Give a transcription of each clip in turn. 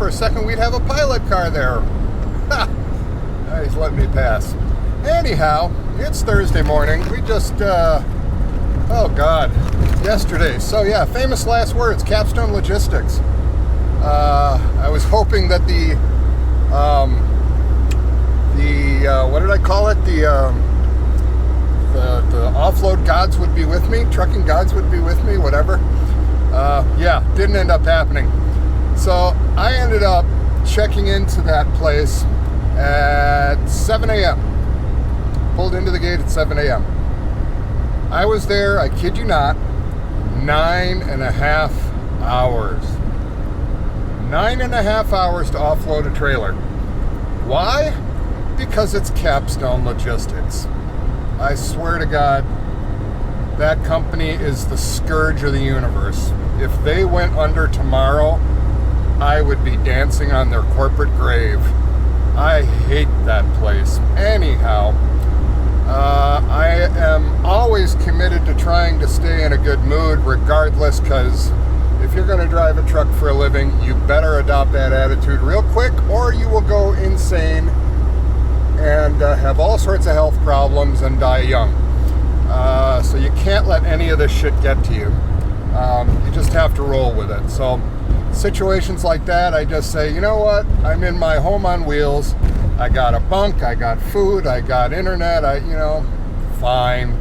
for a second we'd have a pilot car there. Ha! He's letting me pass. Anyhow, it's Thursday morning. We just, oh God, yesterday. So yeah, famous last words, Capstone Logistics. I was hoping that the what did I call it? The offload gods would be with me, trucking gods would be with me, whatever. Yeah, didn't end up happening. So I ended up checking into that place at 7 a.m. Pulled into the gate at 7 a.m. I was there, I kid you not, 9.5 hours. 9.5 hours to offload a trailer. Why? Because it's Capstone Logistics. I swear to God, that company is the scourge of the universe. If they went under tomorrow, I would be dancing on their corporate grave. I hate that place. Anyhow, I am always committed to trying to stay in a good mood regardless, because if you're going to drive a truck for a living, you better adopt that attitude real quick or you will go insane and have all sorts of health problems and die young. So you can't let any of this shit get to you. You just have to roll with it. So situations like that, I just say, you know what? I'm in my home on wheels. I got a bunk, I got food, I got internet, fine.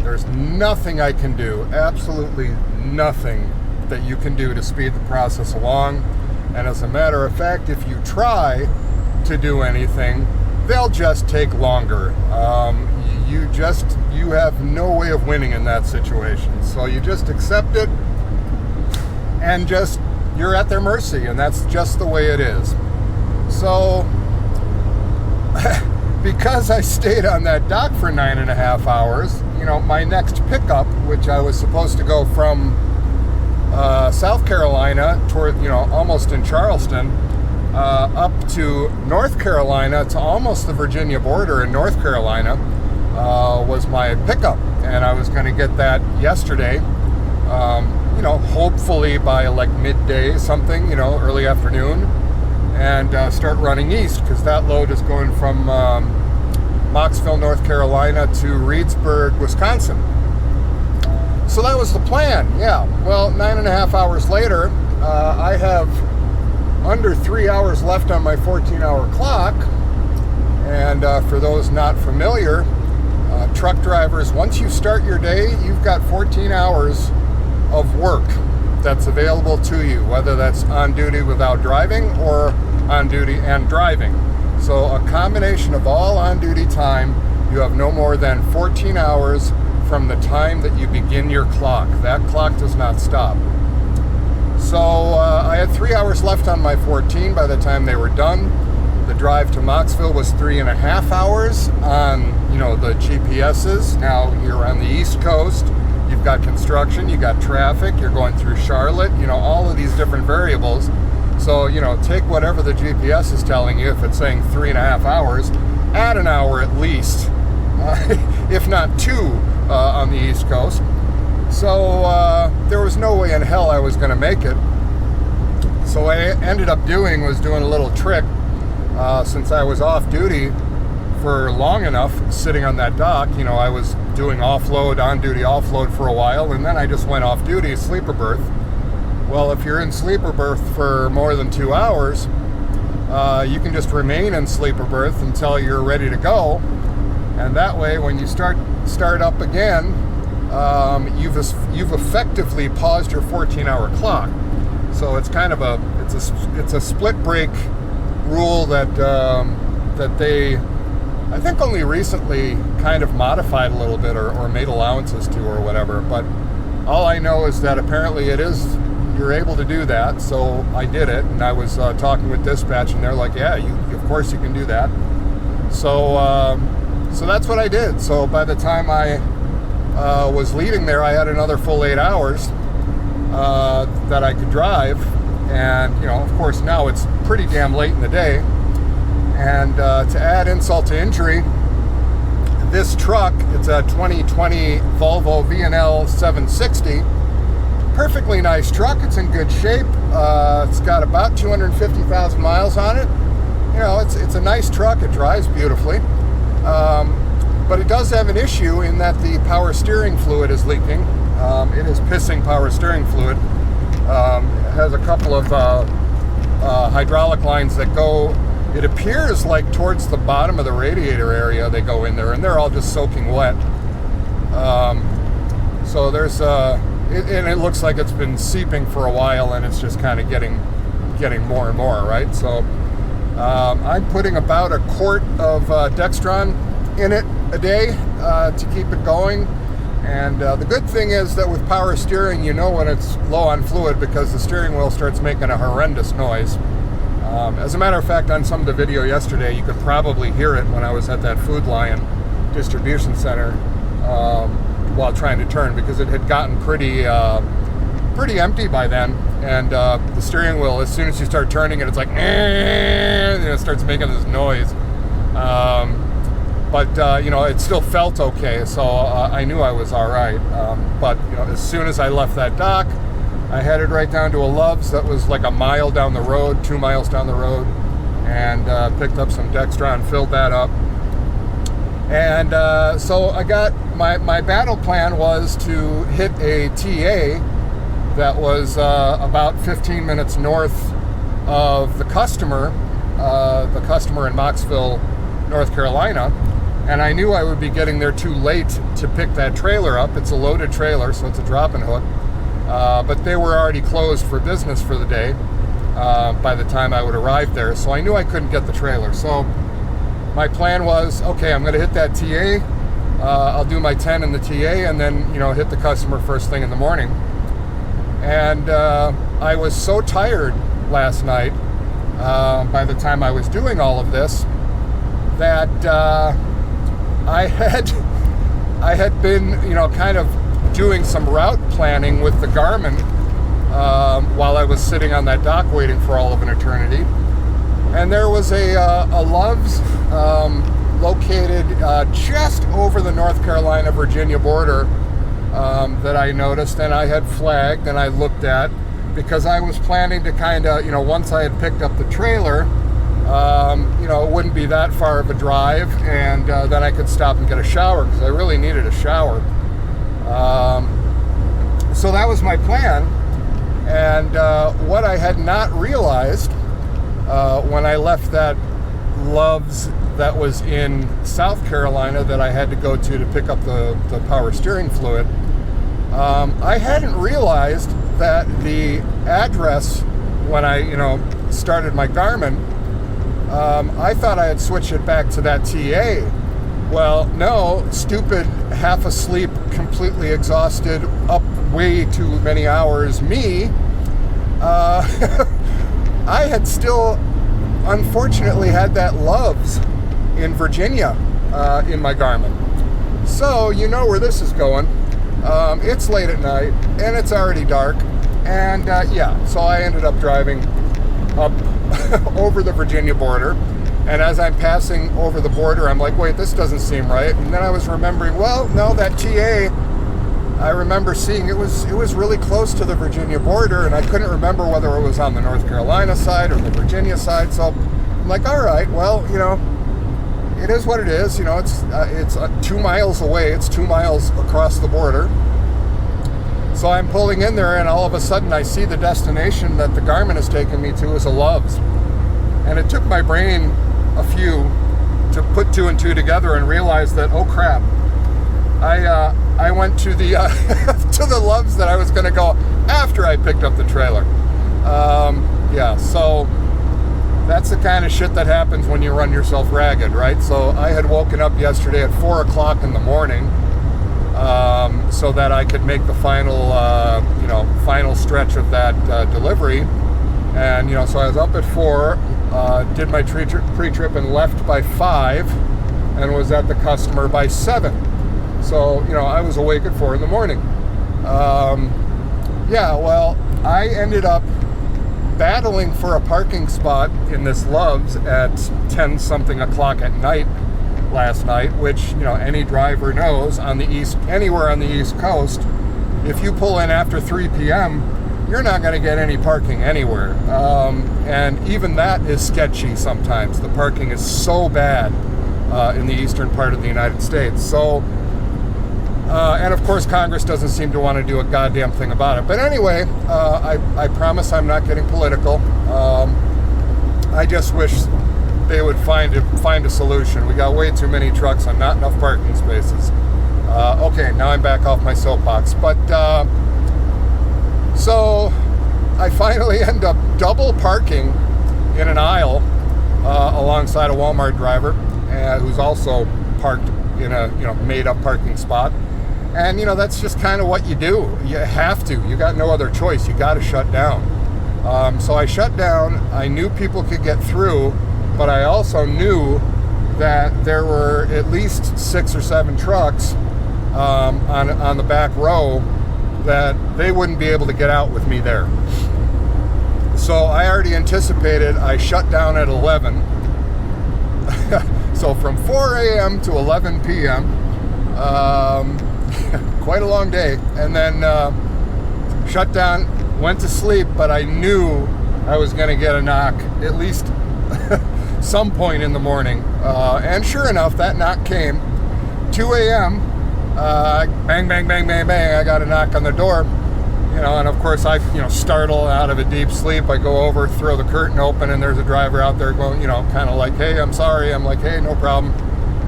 There's nothing I can do, absolutely nothing that you can do to speed the process along. And as a matter of fact, if you try to do anything, they'll just take longer. You have no way of winning in that situation. So you just accept it and you're at their mercy, and that's just the way it is. So because I stayed on that dock for 9.5 hours, my next pickup, which I was supposed to go from South Carolina toward, almost in Charleston, up to North Carolina to almost the Virginia border in North Carolina, was my pickup. And I was going to get that yesterday, hopefully by like midday something, early afternoon, and start running east, because that load is going from Mocksville, North Carolina to Reedsburg, Wisconsin. So that was the plan, yeah. Well, 9.5 hours later, I have under 3 hours left on my 14-hour clock. And for those not familiar, truck drivers, once you start your day, you've got 14 hours of work that's available to you, whether that's on duty without driving or on duty and driving. So a combination of all on-duty time, you have no more than 14 hours from the time that you begin your clock. That clock does not stop. So I had 3 hours left on my 14 by the time they were done. The drive to Mocksville was 3.5 hours on, the GPSs. Now you're on the East Coast. You've got construction, you got traffic, you're going through Charlotte, all of these different variables. So, take whatever the GPS is telling you. If it's saying 3.5 hours, add an hour at least, if not 2 on the East Coast. So there was no way in hell I was going to make it. So what I ended up doing was doing a little trick, since I was off duty for long enough sitting on that dock. I was doing offload, on-duty offload for a while, and then I just went off duty, sleeper berth. Well, if you're in sleeper berth for more than 2 hours, you can just remain in sleeper berth until you're ready to go. And that way, when you start up again, you've effectively paused your 14-hour clock. So it's kind of it's a split break rule that they, I think, only recently kind of modified a little bit or made allowances to or whatever. But all I know is that apparently you're able to do that. So I did it, and I was talking with dispatch, and they're like, yeah, of course you can do that. So that's what I did. So by the time I was leaving there, I had another full 8 hours that I could drive. And, of course, now it's pretty damn late in the day. And to add insult to injury, this truck, it's a 2020 Volvo V&L 760, perfectly nice truck. It's in good shape. It's got about 250,000 miles on it. You know, it's a nice truck. It drives beautifully. But it does have an issue in that the power steering fluid is leaking. It is pissing power steering fluid. It has a couple of hydraulic lines that go, it appears like towards the bottom of the radiator area they go in there, and they're all just soaking wet. So there's and it looks like it's been seeping for a while, and it's just kind of getting more and more, right? So I'm putting about a quart of Dextron in it a day to keep it going. And the good thing is that with power steering, you know when it's low on fluid because the steering wheel starts making a horrendous noise. As a matter of fact, on some of the video yesterday, you could probably hear it when I was at that Food Lion distribution center while trying to turn, because it had gotten pretty empty by then. And the steering wheel, as soon as you start turning it, it's like, and it starts making this noise. But you know, it still felt okay, so I knew I was all right. But you know, as soon as I left that dock, I headed right down to a Love's that was like a mile down the road, 2 miles down the road, and picked up some Dextron, filled that up. And so I got, my battle plan was to hit a TA that was about 15 minutes north of the customer in Moxville, North Carolina. And I knew I would be getting there too late to pick that trailer up. It's a loaded trailer, so it's a drop and hook. But they were already closed for business for the day by the time I would arrive there. So I knew I couldn't get the trailer. So my plan was, okay, I'm going to hit that TA. I'll do my 10 in the TA, and then, you know, hit the customer first thing in the morning. And I was so tired last night by the time I was doing all of this that I had been, you know, kind of doing some route planning with the Garmin while I was sitting on that dock waiting for all of an eternity. And there was a Love's located just over the North Carolina-Virginia border that I noticed, and I had flagged and I looked at, because I was planning to kind of, you know, once I had picked up the trailer, you know, it wouldn't be that far of a drive, and then I could stop and get a shower, because I really needed a shower. So that was my plan. And what I had not realized when I left that Love's that was in South Carolina that I had to go to pick up the power steering fluid, I hadn't realized that the address, when I, you know, started my Garmin, I thought I had switched it back to that TA. Well, no, stupid, half asleep, completely exhausted, up way too many hours me, I had still, unfortunately, had that Love's in Virginia in my Garmin. So you know where this is going. It's late at night, and it's already dark, and yeah, so I ended up driving up over the Virginia border. And as I'm passing over the border, I'm like, wait, this doesn't seem right. And then I was remembering, well, no, that TA, I remember seeing it was really close to the Virginia border, and I couldn't remember whether it was on the North Carolina side or the Virginia side. So I'm like, all right, well, you know, it is what it is. You know, it's 2 miles away. It's 2 miles across the border. So I'm pulling in there, and all of a sudden I see the destination that the Garmin has taken me to is a Love's. And it took my brain a few to put 2 and 2 together and realize that, oh crap, I went to the to the Love's that I was going to go after I picked up the trailer. Yeah, so that's the kind of shit that happens when you run yourself ragged, right? So I had woken up yesterday at 4 o'clock in the morning so that I could make the final, you know, final stretch of that delivery. And, you know, so I was up at 4, did my pre-trip and left by 5, and was at the customer by 7. So, you know, I was awake at 4 in the morning. Yeah, well, I ended up battling for a parking spot in this Love's at 10-something o'clock at night last night, which, you know, any driver knows on the east, anywhere on the East Coast, if you pull in after 3 p.m., you're not going to get any parking anywhere. And even that is sketchy sometimes. The parking is so bad in the eastern part of the United States. So, and of course, Congress doesn't seem to want to do a goddamn thing about it. But anyway, I promise I'm not getting political. I just wish they would find a solution. We got way too many trucks and not enough parking spaces. Okay, now I'm back off my soapbox. But so I finally end up double parking in an aisle alongside a Walmart driver who's also parked in a made-up parking spot. And that's just kind of what you do. You have to. You got no other choice. You got to shut down. So I shut down. I knew people could get through, but I also knew that there were at least 6 or 7 trucks on the back row that they wouldn't be able to get out with me there. So I already anticipated. I shut down at 11. So from 4 a.m. to 11 p.m., quite a long day. And then shut down, went to sleep, but I knew I was going to get a knock at least some point in the morning. And sure enough, that knock came. 2 a.m., bang, bang, bang, bang, bang, I got a knock on the door. And of course I, startle out of a deep sleep. I go over, throw the curtain open, and there's a driver out there going, kind of like, hey, I'm sorry. I'm like, hey, no problem.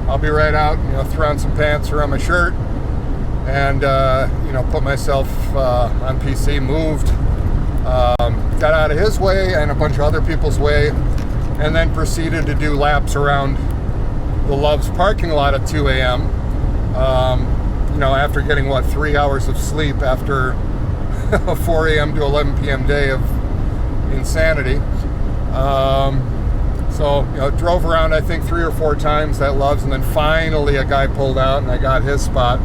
I'll be right out. Throw on some pants around my shirt and, put myself on PC, moved, got out of his way and a bunch of other people's way, and then proceeded to do laps around the Love's parking lot at 2 a.m. After getting, 3 hours of sleep after a 4 a.m. to 11 p.m. day of insanity. So drove around, I think, 3 or 4 times that Love's, and then finally a guy pulled out and I got his spot.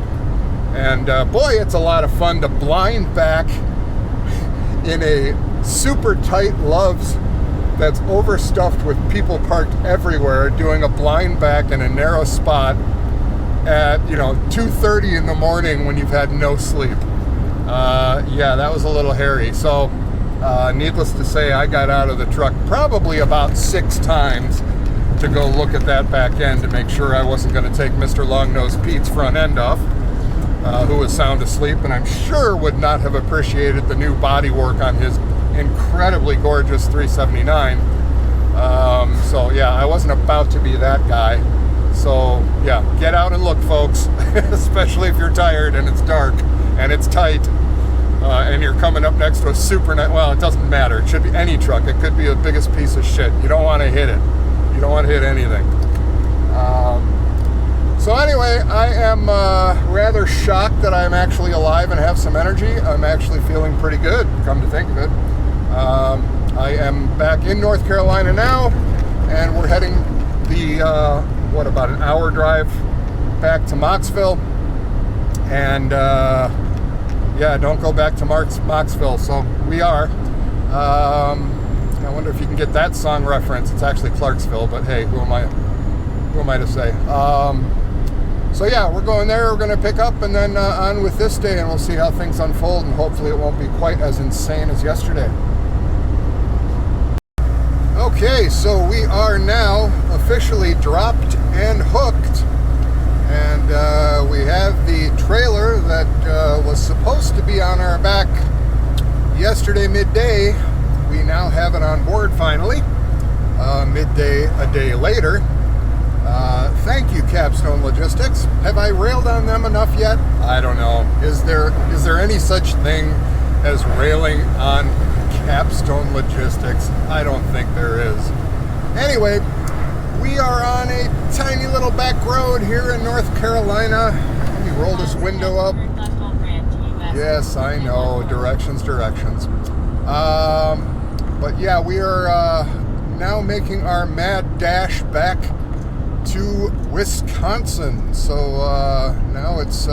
And boy, it's a lot of fun to blind back in a super tight Love's that's overstuffed with people parked everywhere, doing a blind back in a narrow spot at 2:30 in the morning when you've had no sleep. Yeah, that was a little hairy. So needless to say, I got out of the truck probably about 6 times to go look at that back end to make sure I wasn't going to take Mr. Long-Nosed Pete's front end off, who was sound asleep, and I'm sure would not have appreciated the new bodywork on his incredibly gorgeous 379. So yeah, I wasn't about to be that guy. So yeah, get out and look, folks, especially if you're tired and it's dark and it's tight, and you're coming up next to a super nice, well, it doesn't matter. It should be any truck. It could be the biggest piece of shit. You don't want to hit it. You don't want to hit anything. So anyway, I am rather shocked that I'm actually alive and have some energy. I'm actually feeling pretty good, come to think of it. I am back in North Carolina now, and we're heading the, about an hour drive back to Mocksville. And yeah, don't go back to Mocksville. So we are. I wonder if you can get that song reference. It's actually Clarksville, but hey, who am I to say? So yeah, we're going there. We're going to pick up and then on with this day, and we'll see how things unfold, and hopefully it won't be quite as insane as yesterday. Okay, so we are now officially dropped and hooked, and we have the trailer that was supposed to be on our back yesterday midday. We now have it on board finally, midday a day later. Thank you, Capstone Logistics. Have I railed on them enough yet? I don't know. Is there any such thing as railing on Capstone Logistics? I don't think there is. Anyway, we are on a tiny little back road here in North Carolina. Let me roll this window up. Yes, I know. Directions. But yeah, we are now making our mad dash back to Wisconsin. So now it's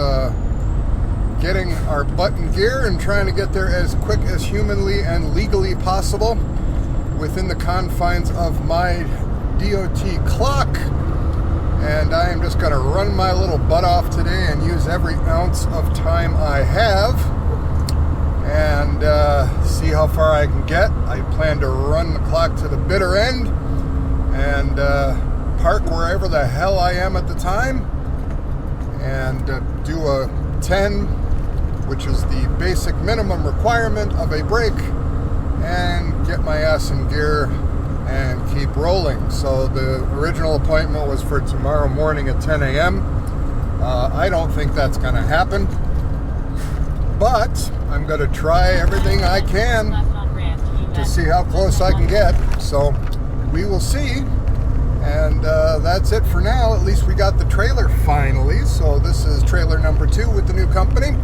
getting our butt in gear and trying to get there as quick as humanly and legally possible within the confines of my DOT clock. And I am just going to run my little butt off today and use every ounce of time I have and see how far I can get. I plan to run the clock to the bitter end and park wherever the hell I am at the time and do a 10, which is the basic minimum requirement of a brake, and get my ass in gear and keep rolling. So the original appointment was for tomorrow morning at 10 a.m. I don't think that's going to happen, but I'm going to try everything I can to see how close I can get. So we will see. And that's it for now. At least we got the trailer finally. So this is trailer number 2 with the new company.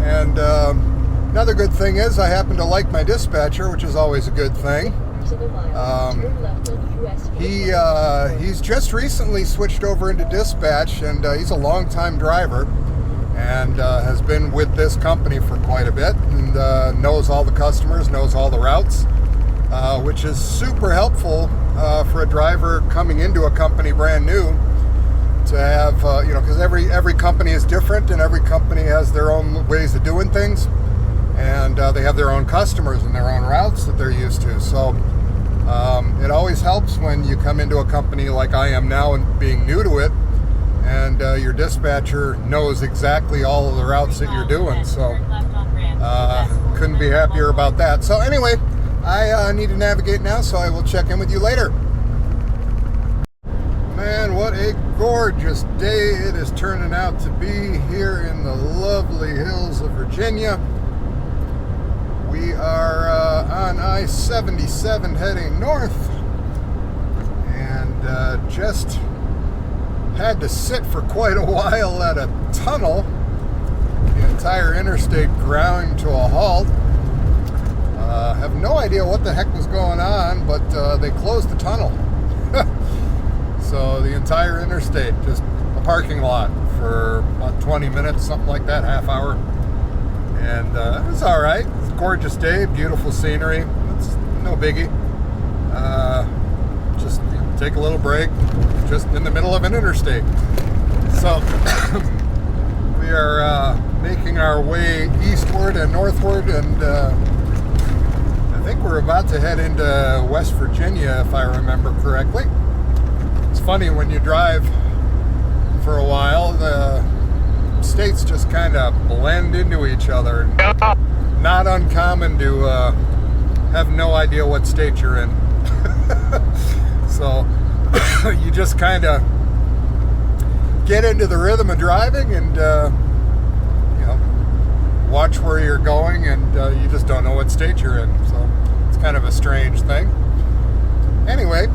And another good thing is I happen to like my dispatcher, which is always a good thing. He's just recently switched over into dispatch, and he's a long-time driver and has been with this company for quite a bit, and knows all the customers, knows all the routes, which is super helpful for a driver coming into a company brand new to have, because every company is different and every company has their own ways of doing things, and they have their own customers and their own routes that they're used to. So it always helps when you come into a company like I am now and being new to it, and your dispatcher knows exactly all of the routes that you're doing. So couldn't be happier about that. So anyway, I need to navigate now, so I will check in with you later. Man, what a gorgeous day it is turning out to be here in the lovely hills of Virginia. We are on I-77 heading north, and just had to sit for quite a while at a tunnel. The entire interstate ground to a halt. Have no idea what the heck was going on, but they closed the tunnel. So the entire interstate, just a parking lot for about 20 minutes, something like that, half hour. And it was all right. It's a gorgeous day, beautiful scenery. It's no biggie. Just take a little break, just in the middle of an interstate. So we are making our way eastward and northward, and I think we're about to head into West Virginia, if I remember correctly. It's funny, when you drive for a while, the states just kind of blend into each other. Not uncommon to have no idea what state you're in. So you just kind of get into the rhythm of driving, and watch where you're going, and you just don't know what state you're in. So it's kind of a strange thing. Anyway,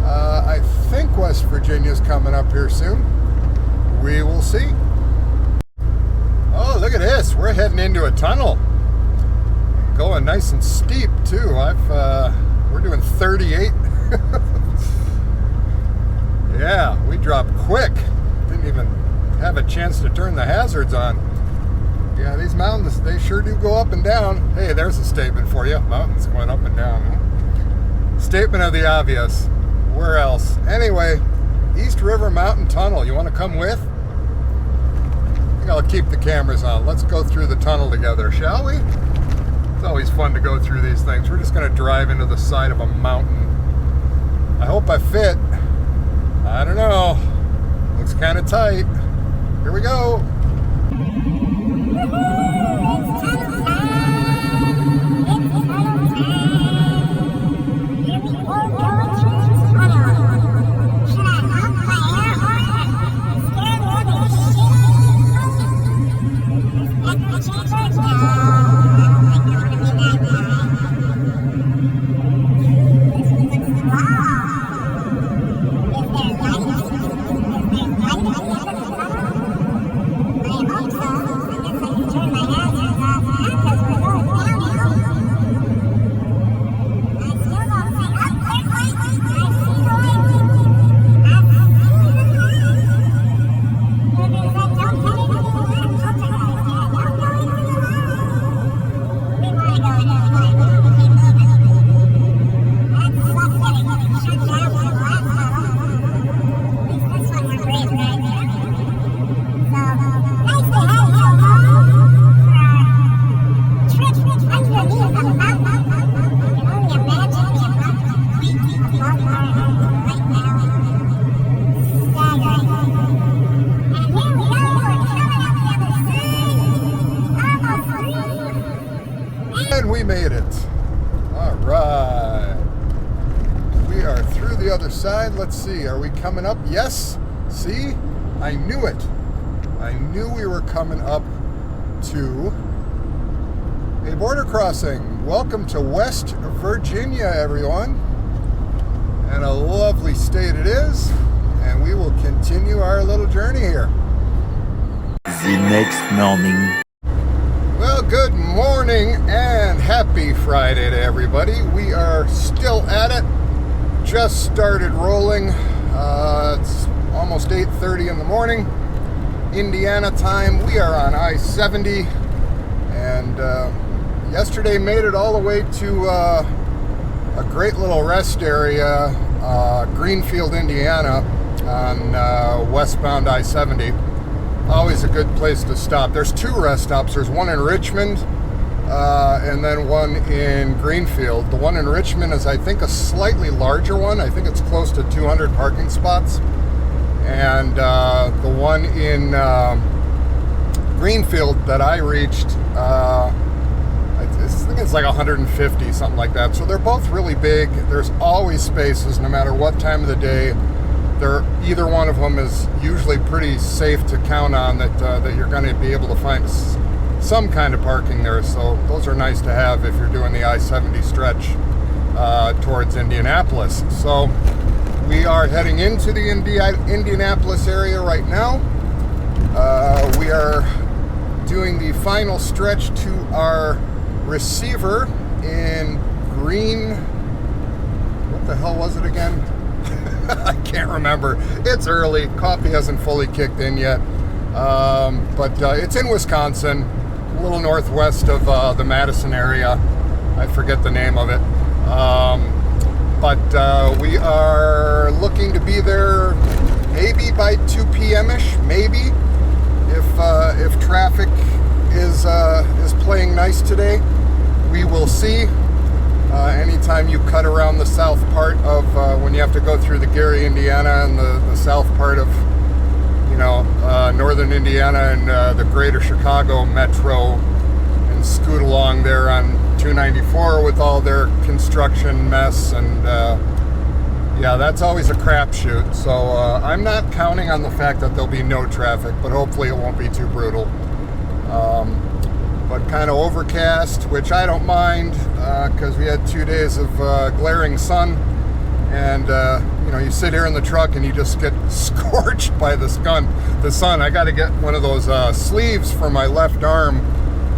I think West Virginia's coming up here soon. We will see. Oh, look at this. We're heading into a tunnel. Going nice and steep, too. We're doing 38. Yeah, we dropped quick. Didn't even have a chance to turn the hazards on. Yeah, these mountains, they sure do go up and down. Hey, there's a statement for you. Mountains going up and down. Huh? Statement of the obvious. Where else? Anyway, East River Mountain Tunnel. You want to come with? I think I'll keep the cameras on. Let's go through the tunnel together, shall we? It's always fun to go through these things. We're just going to drive into the side of a mountain. I hope I fit. I don't know. Looks kind of tight. Here we go. we made it. All right. We are through the other side. Let's see. Are we coming up? Yes. See? I knew it. I knew we were coming up to a border crossing. Welcome to West Virginia, everyone. And a lovely state it is. And we will continue our little journey here. The next morning. Well, good morning and happy Friday to everybody. We are still at it. Just started rolling. It's almost 8:30 in the morning, Indiana time. We are on I-70, and yesterday made it all the way to a great little rest area, Greenfield, Indiana, on westbound I-70. Always a good place to stop. There's two rest stops. There's one in Richmond and then one in Greenfield. The one in Richmond is, I think, a slightly larger one. I think it's close to 200 parking spots. And the one in Greenfield that I reached, I think it's like 150, something like that. So they're both really big. There's always spaces, no matter what time of the day. Either one of them is usually pretty safe to count on that you're going to be able to find some kind of parking there. So those are nice to have if you're doing the I-70 stretch towards Indianapolis. So we are heading into the Indianapolis area right now. We are doing the final stretch to our receiver in what the hell was it again? I can't remember. It's early. Coffee hasn't fully kicked in yet. But it's in Wisconsin, a little northwest of the Madison area. I forget the name of it. But we are looking to be there maybe by 2 p.m.-ish, maybe, if traffic is playing nice today. We will see. Anytime you cut around the south part of when you have to go through the Gary, Indiana, and the south part of northern Indiana and the greater Chicago metro, and scoot along there on 294 with all their construction mess, and yeah, that's always a crapshoot. So I'm not counting on the fact that there'll be no traffic, but hopefully it won't be too brutal. But kind of overcast, which I don't mind, because we had 2 days of glaring sun, and you sit here in the truck and you just get scorched by the sun. I got to get one of those sleeves for my left arm,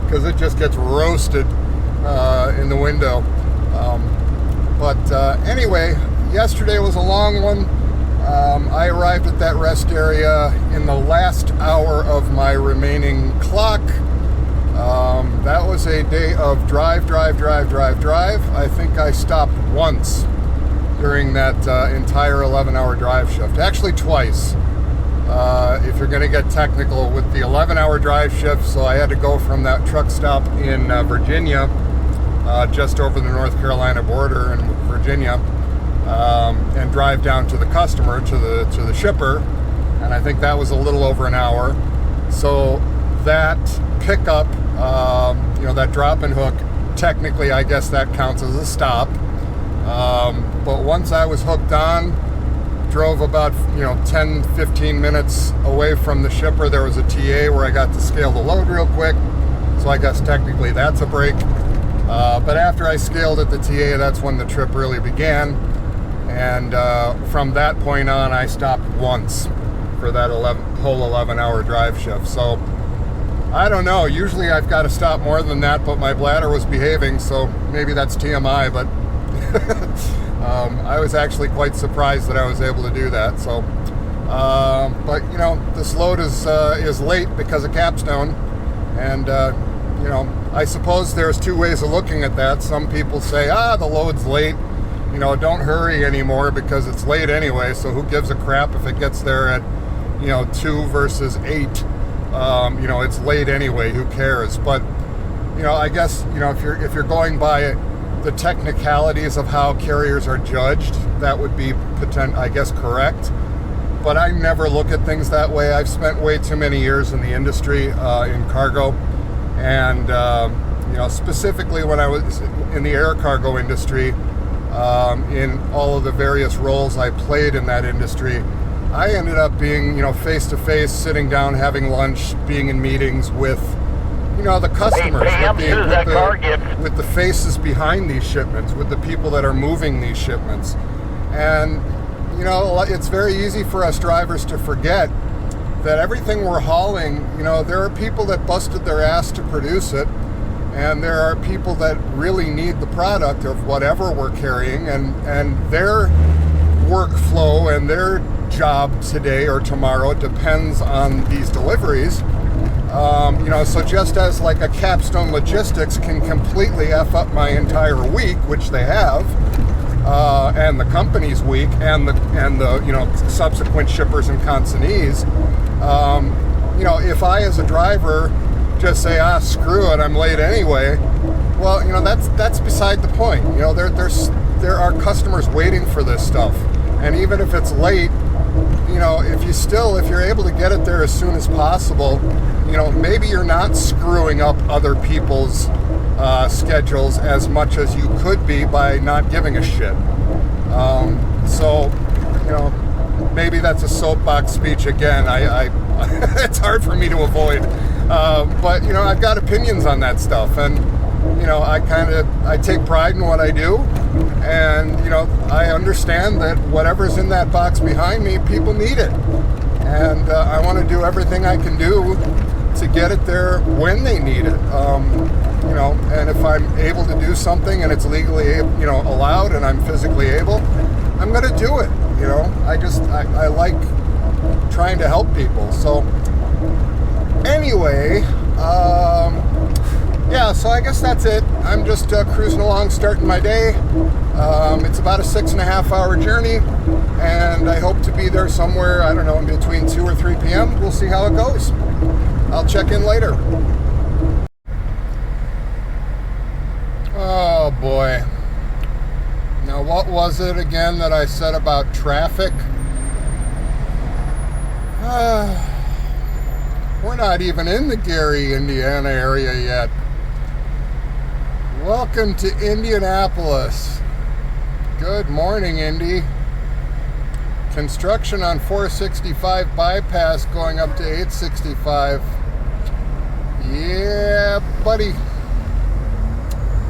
because it just gets roasted in the window. But anyway, yesterday was a long one. I arrived at that rest area in the last hour of my remaining clock. That was a day of drive. I think I stopped once during that entire 11-hour drive shift. Actually, twice, if you're going to get technical with the 11-hour drive shift. So I had to go from that truck stop in Virginia, just over the North Carolina border in Virginia, and drive down to the customer, to the shipper. And I think that was a little over an hour. So that pickup, that drop and hook, technically I guess that counts as a stop. But once I was hooked on, drove about 10-15 minutes away from the shipper, there was a TA where I got to scale the load real quick. So I guess technically that's a break. But after I scaled at the TA, that's when the trip really began. And from that point on, I stopped once for that whole 11-hour drive shift. So I don't know. Usually I've got to stop more than that, but my bladder was behaving, so maybe that's TMI, but I was actually quite surprised that I was able to do that. So, but this load is late because of Capstone, and I suppose there's two ways of looking at that. Some people say, the load's late. Don't hurry anymore because it's late anyway, so who gives a crap if it gets there at 2 versus 8. It's late anyway, who cares? But I guess if you're going by the technicalities of how carriers are judged, that would be correct. But I never look at things that way. I've spent way too many years in the industry in cargo, and specifically when I was in the air cargo industry, in all of the various roles I played in that industry, I ended up being, face to face, sitting down, having lunch, being in meetings with, the customers, with the faces behind these shipments, with the people that are moving these shipments. And, it's very easy for us drivers to forget that everything we're hauling, there are people that busted their ass to produce it, and there are people that really need the product of whatever we're carrying, and their workflow and their job today or tomorrow depends on these deliveries. So just as like a Capstone Logistics can completely F up my entire week, which they have, and the company's week, and the subsequent shippers and consignees, if I as a driver just say, screw it, I'm late anyway, well, that's beside the point. There are customers waiting for this stuff, and even if it's late, if you're able to get it there as soon as possible, maybe you're not screwing up other people's schedules as much as you could be by not giving a shit. Maybe that's a soapbox speech again. It's hard for me to avoid, but I've got opinions on that stuff, and I take pride in what I do, and I understand that whatever's in that box behind me, people need it, and I want to do everything I can do to get it there when they need it. And if I'm able to do something and it's legally allowed and I'm physically able, I'm going to do it. I like trying to help people. So anyway, so I guess that's it. I'm just cruising along, starting my day. It's about a 6.5 hour journey, and I hope to be there somewhere, I don't know, in between 2 or 3 p.m. We'll see how it goes. I'll check in later. Oh boy. Now, what was it again that I said about traffic? We're not even in the Gary, Indiana area yet. Welcome to Indianapolis. Good morning, Indy. Construction on 465 bypass going up to 865. Yeah, buddy.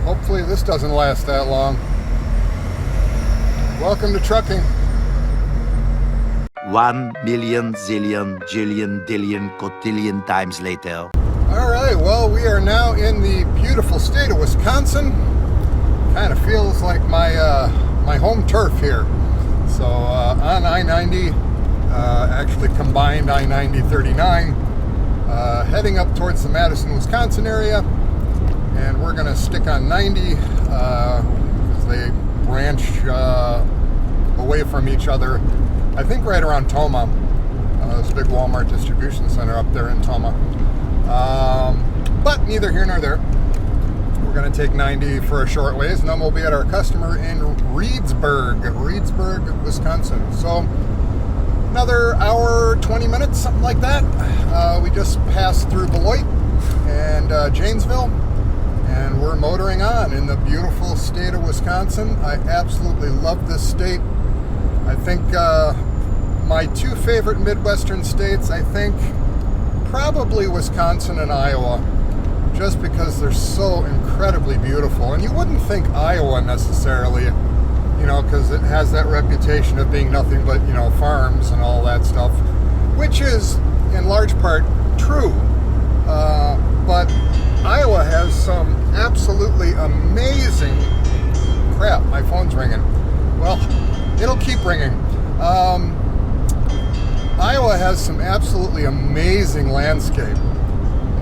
Hopefully this doesn't last that long. Welcome to trucking. 1 million zillion jillion dillion cotillion times later. All right, well, we are now in the beautiful state of Wisconsin. Kind of feels like my home turf here. So on I-90, actually combined I-90-39, heading up towards the Madison, Wisconsin area, and we're gonna stick on 90 because they branch away from each other, I think right around Toma. There's a big Walmart distribution center up there in Toma. But neither here nor there. We're going to take 90 for a short ways, and then we'll be at our customer in Reedsburg, Wisconsin. So another hour, 20 minutes, something like that. We just passed through Beloit and Janesville, and we're motoring on in the beautiful state of Wisconsin. I absolutely love this state. I think my two favorite Midwestern states, I think probably Wisconsin and Iowa, just because they're so incredibly beautiful. And you wouldn't think Iowa necessarily, because it has that reputation of being nothing but, farms and all that stuff, which is in large part true. But Iowa has some absolutely amazing crap. My phone's ringing. Well, it'll keep ringing. Iowa has some absolutely amazing landscape,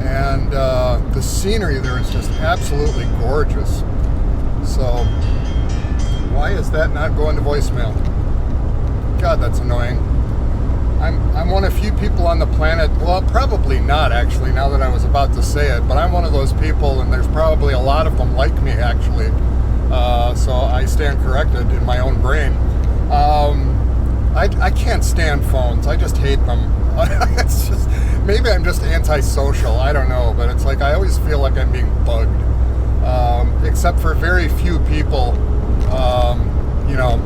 and the scenery there is just absolutely gorgeous. So why is that not going to voicemail? God, that's annoying. I'm one of few people on the planet, well, probably not actually, now that I was about to say it, but I'm one of those people, and there's probably a lot of them like me actually, so I stand corrected in my own brain. I can't stand phones. I just hate them. It's just, maybe I'm just antisocial, I don't know, but it's like I always feel like I'm being bugged. except for very few people, you know,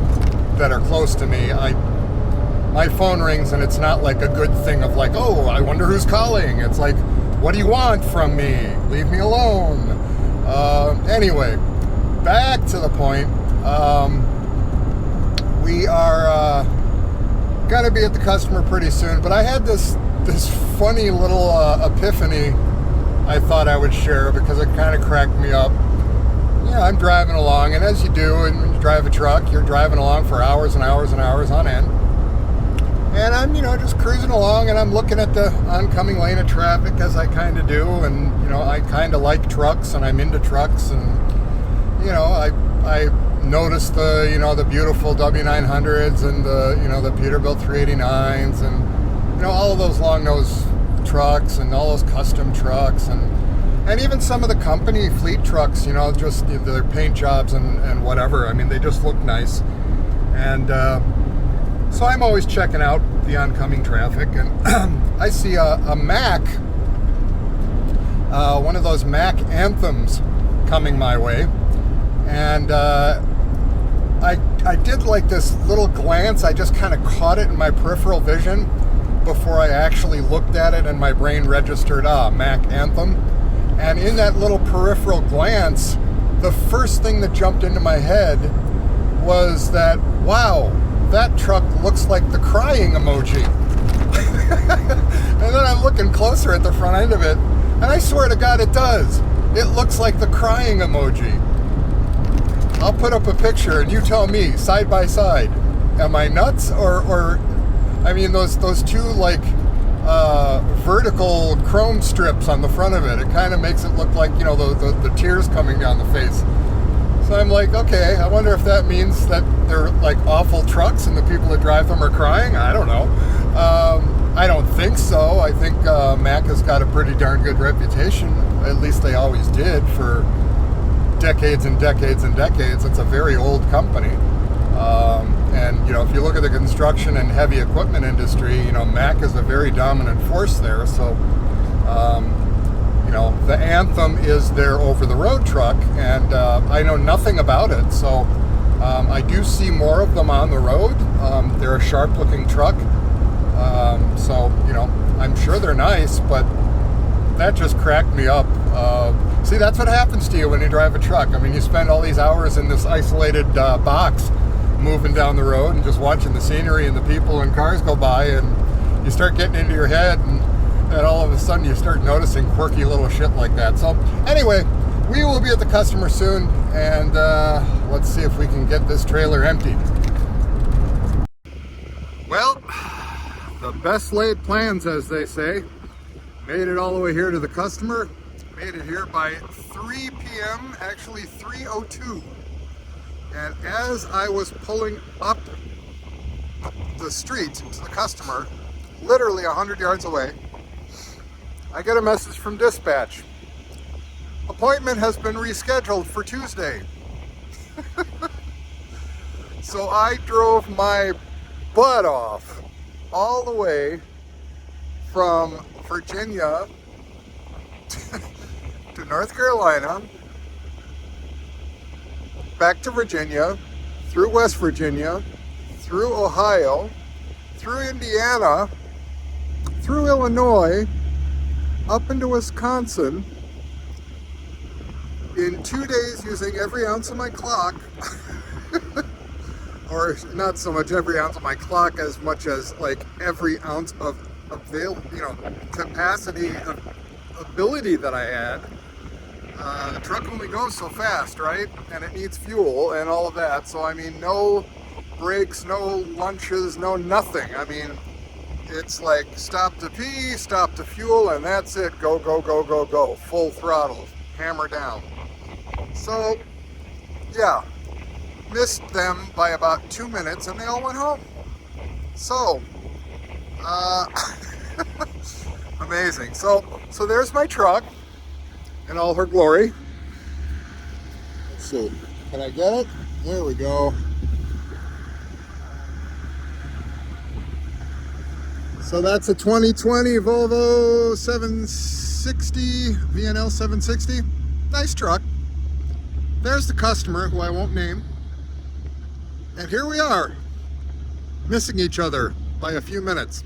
that are close to me. My phone rings and it's not like a good thing of like, oh, I wonder who's calling. It's like, what do you want from me? Leave me alone. Anyway, back to the point. We are gonna be at the customer pretty soon, but I had this funny little epiphany I thought I would share because it kind of cracked me up. Yeah, I'm driving along, and as you do, and when you drive a truck, you're driving along for hours and hours and hours on end. And I'm, just cruising along, and I'm looking at the oncoming lane of traffic, as I kind of do. And, I kind of like trucks, and I'm into trucks. And, I noticed the beautiful W900s and the Peterbilt 389s and, all of those long-nose trucks and all those custom trucks and even some of the company fleet trucks, just their paint jobs and whatever. I mean, they just look nice. And so I'm always checking out the oncoming traffic, and I see a Mac, one of those Mac Anthems coming my way. And I did like this little glance. I just kind of caught it in my peripheral vision before I actually looked at it, and my brain registered, Mac Anthem. And in that little peripheral glance, the first thing that jumped into my head was that, wow, that truck looks like the crying emoji. And then I'm looking closer at the front end of it, and I swear to God it does. It looks like the crying emoji. I'll put up a picture and you tell me, side by side, am I nuts or I mean, those two like vertical chrome strips on the front of it. It kind of makes it look like, the tears coming down the face. So I'm like, okay, I wonder if that means that they're like awful trucks and the people that drive them are crying. I don't know. I don't think so. I think Mac has got a pretty darn good reputation. At least they always did for decades and decades and decades. It's a very old company. And, if you look at the construction and heavy equipment industry, Mac is a very dominant force there. So, the Anthem is their over-the-road truck, and I know nothing about it. So, I do see more of them on the road. They're a sharp-looking truck. So, I'm sure they're nice, but that just cracked me up. See, that's what happens to you when you drive a truck. I mean, you spend all these hours in this isolated box moving down the road and just watching the scenery and the people and cars go by, and you start getting into your head, and all of a sudden you start noticing quirky little shit like that. So anyway, we will be at the customer soon, and let's see if we can get this trailer emptied. Well, the best laid plans, as they say. Made it all the way here to the customer. Made it here by 3 p.m., actually 3:02. And as I was pulling up the street to the customer, literally 100 yards away, I get a message from dispatch. Appointment has been rescheduled for Tuesday. So I drove my butt off all the way from Virginia to North Carolina, back to Virginia, through West Virginia, through Ohio, through Indiana, through Illinois, up into Wisconsin, in 2 days using every ounce of my clock, or not so much every ounce of my clock as much as like every ounce of capacity of ability that I had. The truck only goes so fast, right? And it needs fuel and all of that. So, I mean, no breaks, no lunches, no nothing. I mean, it's like stop to pee, stop to fuel, and that's it. Go, go, go, go, go. Full throttle, hammer down. So, yeah, missed them by about 2 minutes, and they all went home. So, amazing. So there's my truck in all her glory. Let's see, can I get it? There we go. So that's a 2020 Volvo 760, VNL 760. Nice truck. there's the customer, who I won't name. And here we are, missing each other by a few minutes.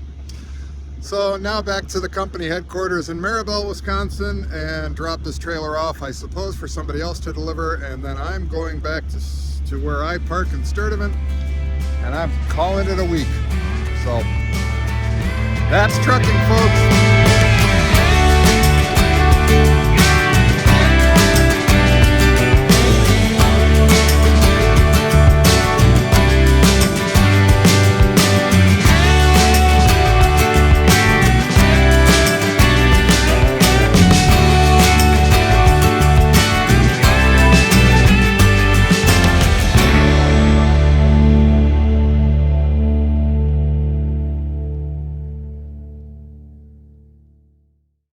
So now back to the company headquarters in Maribel, Wisconsin, and drop this trailer off, I suppose, for somebody else to deliver. And then I'm going back to where I park in Sturtevant, and I'm calling it a week. So that's trucking, folks.